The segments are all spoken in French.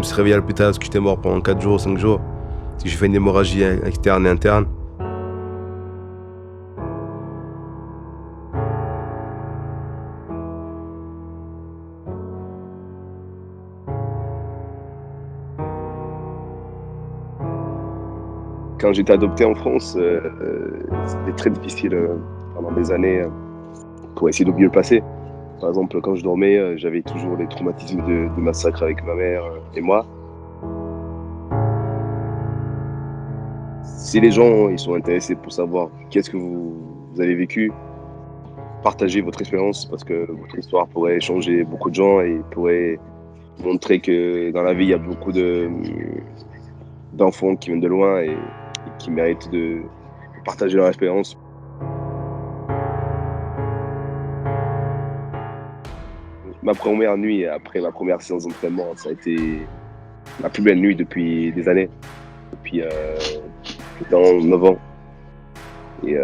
me suis réveillé à l'hôpital parce que j'étais mort pendant 4 jours, 5 jours. Parce que j'ai fait une hémorragie externe et interne. Quand j'étais adopté en France, c'était très difficile pendant des années pour essayer d'oublier le passé. Par exemple, quand je dormais, j'avais toujours les traumatismes de massacre avec ma mère et moi. Si les gens ils sont intéressés pour savoir qu'est-ce que vous avez vécu, partagez votre expérience parce que votre histoire pourrait changer beaucoup de gens et pourrait montrer que dans la vie, il y a beaucoup d'enfants qui viennent de loin et qui méritent de partager leur expérience. Ma première nuit après ma première séance d'entraînement, ça a été ma plus belle nuit depuis des années, depuis dans 9 ans. Et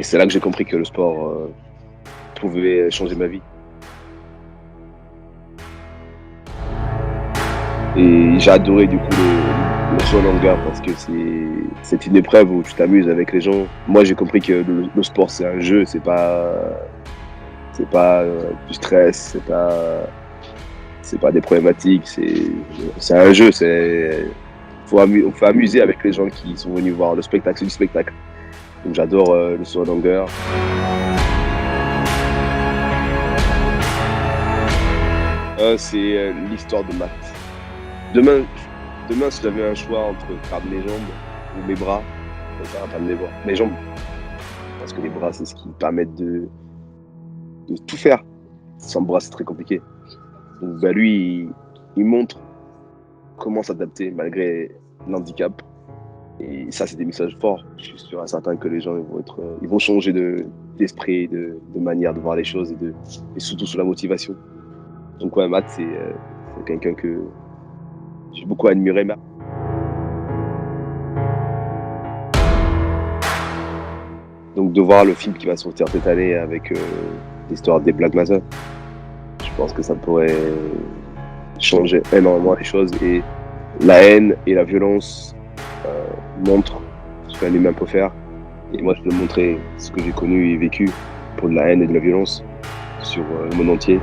c'est là que j'ai compris que le sport pouvait changer ma vie. Et j'ai adoré du coup le saut en longueur parce que c'est une épreuve où tu t'amuses avec les gens. Moi j'ai compris que le sport c'est un jeu, c'est pas du stress, c'est pas des problématiques, c'est un jeu, on faut amuser avec les gens qui sont venus voir le spectacle, c'est du spectacle. Donc j'adore le saut en longueur. C'est l'histoire de maths. Demain, si j'avais un choix entre perdre mes jambes ou mes bras, je préfère perdre mes jambes. Parce que les bras, c'est ce qui permet de tout faire. Sans bras, c'est très compliqué. Donc bah, lui, il montre comment s'adapter malgré l'handicap. Et ça, c'est des messages forts. Je suis sûr et certain que les gens ils vont changer d'esprit, de manière de voir les choses et surtout sur la motivation. Donc ouais, Matt, c'est quelqu'un que j'ai beaucoup admiré. Donc de voir le film qui va sortir cette année avec l'histoire des Black Massa, je pense que ça pourrait changer énormément les choses. Et la haine et la violence montrent ce qu'un humain peut faire. Et moi, je peux montrer ce que j'ai connu et vécu pour de la haine et de la violence sur le monde entier.